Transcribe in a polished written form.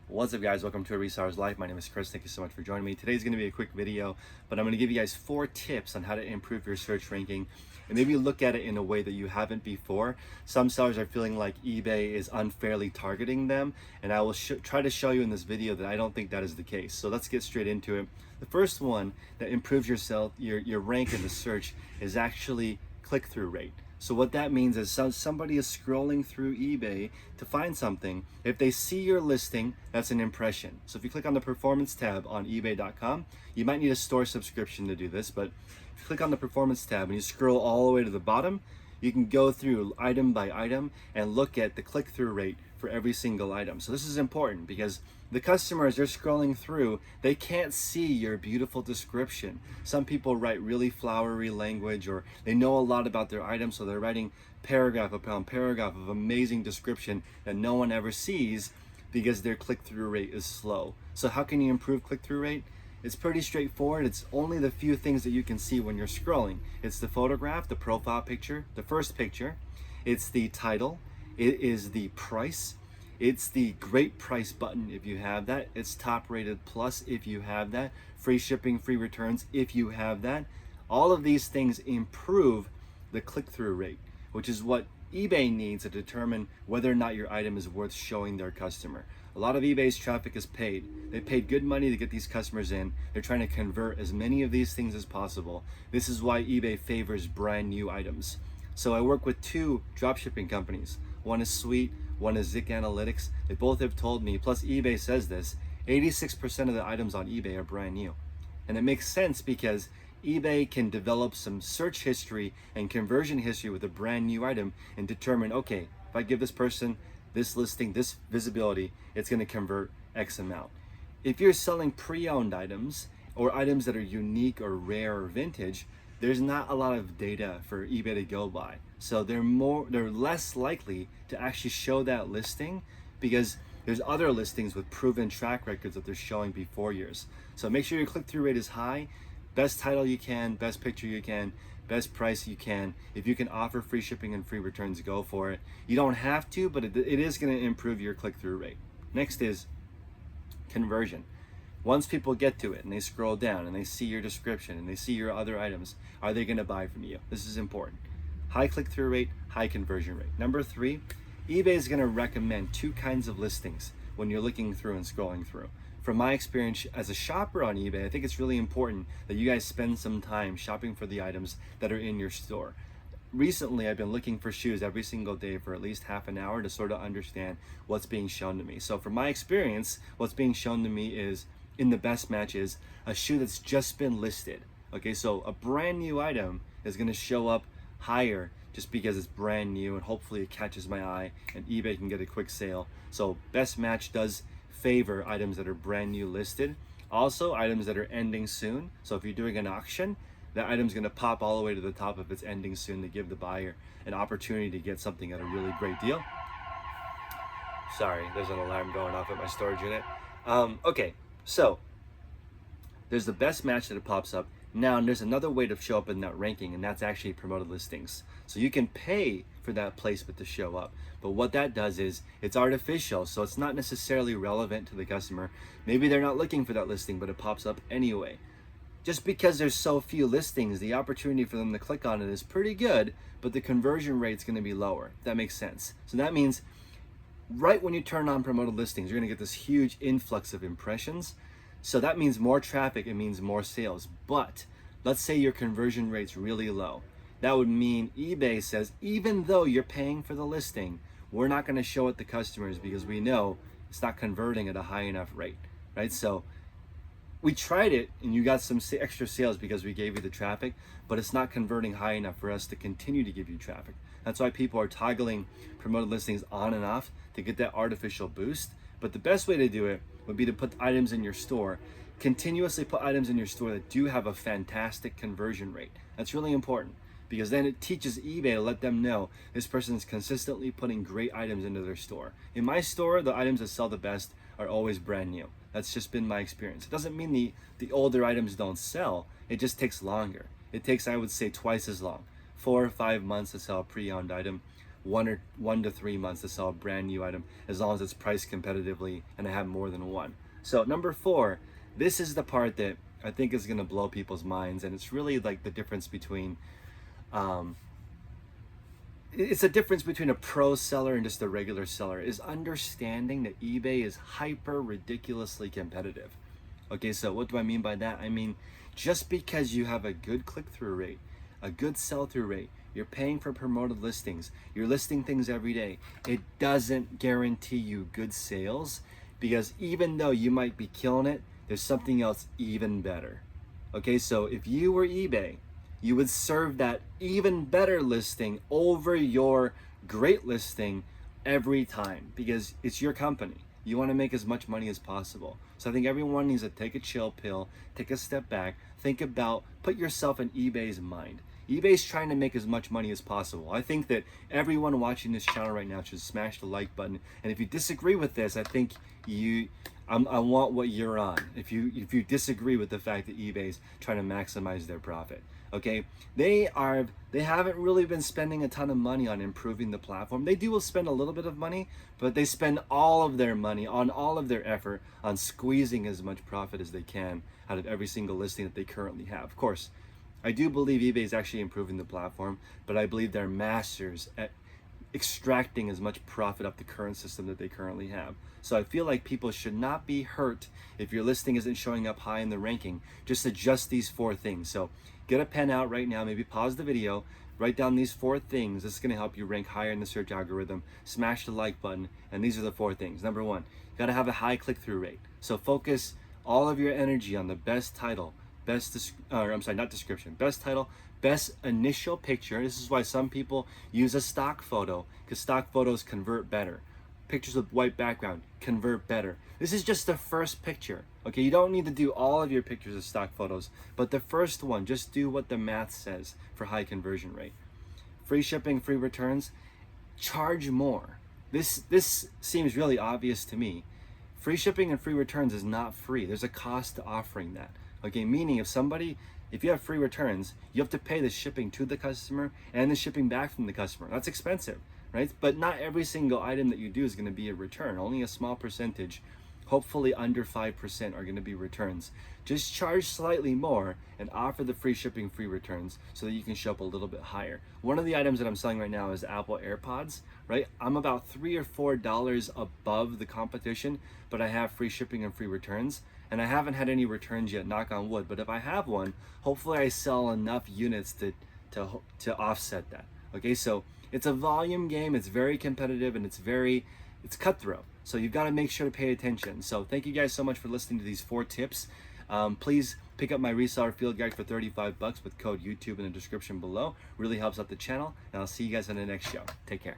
What's up, guys? Welcome to A Reseller's Life. My name is Chris. Thank you so much for joining me. Today's going to be a quick video, but I'm going to give you guys 4 tips on how to improve your search ranking and maybe look at it in a way that you haven't before. Some sellers are feeling like eBay is unfairly targeting them, and I will try to show you in this video that I don't think that is the case. So let's get straight into it. The first one that improves your rank in the search is actually click-through rate. So what that means is somebody is scrolling through eBay to find something. If they see your listing, that's an impression. So if you click on the performance tab on ebay.com, you might need a store subscription to do this, but if you click on the performance tab and you scroll all the way to the bottom, you can go through item by item and look at the click-through rate for every single item. So this is important because the customers, they're scrolling through, they can't see your beautiful description. Some people write really flowery language, or they know a lot about their item, so they're writing paragraph upon paragraph of amazing description that no one ever sees because their click-through rate is slow. So how can you improve click-through rate? It's pretty straightforward. It's only the few things that you can see when you're scrolling. It's the photograph, the profile picture, the first picture. It's the title. It is the price. It's the great price button if you have that. It's top rated plus if you have that. Free shipping, free returns if you have that. All of these things improve the click-through rate, which is what eBay needs to determine whether or not your item is worth showing their customer. A lot of eBay's traffic is paid. They paid good money to get these customers in. They're trying to convert as many of these things as possible. This is why eBay favors brand new items. So I work with 2 dropshipping companies. One is Sweet, one is Zik Analytics. They both have told me, plus eBay says this, 86% of the items on eBay are brand new. And it makes sense because eBay can develop some search history and conversion history with a brand new item and determine, okay, if I give this person this listing, this visibility, it's going to convert X amount. If you're selling pre-owned items or items that are unique or rare or vintage, there's not a lot of data for eBay to go by. So they're less likely to actually show that listing because there's other listings with proven track records that they're showing before yours. So make sure your click-through rate is high. Best title you can, best picture you can, best price you can. If you can offer free shipping and free returns, go for it. You don't have to, but it is going to improve your click-through rate. Next is conversion. Once people get to it and they scroll down and they see your description and they see your other items, are they going to buy from you? This is important. High click-through rate, high conversion rate. Number 3, eBay is going to recommend 2 kinds of listings when you're looking through and scrolling through. From my experience as a shopper on eBay, I think it's really important that you guys spend some time shopping for the items that are in your store. Recently, I've been looking for shoes every single day for at least half an hour to sort of understand what's being shown to me. So from my experience, what's being shown to me is, in the best match, is a shoe that's just been listed. Okay, so a brand new item is going to show up higher just because it's brand new, and hopefully it catches my eye and eBay can get a quick sale. So best match does favor items that are brand new listed. Also, items that are ending soon. So if you're doing an auction, that item's going to pop all the way to the top if it's ending soon to give the buyer an opportunity to get something at a really great deal. Sorry, there's an alarm going off at my storage unit. Okay, so there's the best match that it pops up. Now there's another way to show up in that ranking, and that's actually promoted listings. So you can pay for that placement to show up, but what that does is it's artificial, so it's not necessarily relevant to the customer. Maybe they're not looking for that listing, but it pops up anyway. Just because there's so few listings, the opportunity for them to click on it is pretty good, but the conversion rate's going to be lower. If that makes sense. So that means right when you turn on promoted listings, you're going to get this huge influx of impressions. So that means more traffic, it means more sales. But let's say your conversion rate's really low. That would mean eBay says, even though you're paying for the listing, we're not going to show it to customers because we know it's not converting at a high enough rate, right? So we tried it and you got some extra sales because we gave you the traffic, but it's not converting high enough for us to continue to give you traffic. That's why people are toggling promoted listings on and off to get that artificial boost. But the best way to do it would be to put items in your store. Continuously put items in your store that do have a fantastic conversion rate. That's really important because then it teaches eBay to let them know this person is consistently putting great items into their store. In my store, the items that sell the best are always brand new. That's just been my experience. It doesn't mean the older items don't sell. It just takes longer. It takes, I would say, twice as long. 4 or 5 months to sell a pre-owned item. one to 3 months to sell a brand new item, as long as it's priced competitively and I have more than one. So number 4, this is the part that I think is going to blow people's minds, and it's really like the difference between it's a difference between a pro seller and just a regular seller, is understanding that eBay is hyper ridiculously competitive. Okay, so what do I mean by that? I mean, just because you have a good click-through rate, a good sell-through rate, you're paying for promoted listings, you're listing things every day, it doesn't guarantee you good sales, because even though you might be killing it, there's something else even better. Okay, so if you were eBay, you would serve that even better listing over your great listing every time, because it's your company. You want to make as much money as possible. So I think everyone needs to take a chill pill, take a step back, think about, put yourself in eBay's mind. eBay's trying to make as much money as possible. I think that everyone watching this channel right now should smash the like button. And if you disagree with this, I think I want what you're on. If you disagree with the fact that eBay's trying to maximize their profit, okay? They haven't really been spending a ton of money on improving the platform. They do spend a little bit of money, but they spend all of their money on all of their effort on squeezing as much profit as they can out of every single listing that they currently have. Of course, I do believe eBay is actually improving the platform, but I believe they're masters at extracting as much profit off the current system that they currently have. So I feel like people should not be hurt if your listing isn't showing up high in the ranking. Just adjust these 4 things. So get a pen out right now, maybe pause the video, write down these 4 things. This is going to help you rank higher in the search algorithm. Smash the like button, and these are the 4 things. Number 1, you got to have a high click-through rate. So focus all of your energy on the best title, best title, best initial picture. This is why some people use a stock photo, because stock photos convert better. Pictures with white background convert better. This is just the first picture. Okay, you don't need to do all of your pictures as stock photos, but the first one, just do what the math says for high conversion rate. Free shipping, free returns, charge more. This seems really obvious to me. Free shipping and free returns is not free. There's a cost to offering that. Okay, meaning if you have free returns, you have to pay the shipping to the customer and the shipping back from the customer. That's expensive, right? But not every single item that you do is going to be a return. Only a small percentage, hopefully under 5%, are going to be returns. Just charge slightly more and offer the free shipping, free returns, so that you can show up a little bit higher. One of the items that I'm selling right now is Apple AirPods, right? I'm about $3 or $4 above the competition, but I have free shipping and free returns. And I haven't had any returns yet, knock on wood. But if I have one, hopefully I sell enough units to offset that. Okay, so it's a volume game. It's very competitive, and it's cutthroat. So you've got to make sure to pay attention. So thank you guys so much for listening to these 4 tips. Please pick up my reseller field guide for $35 with code YouTube in the description below. Really helps out the channel. And I'll see you guys on the next show. Take care.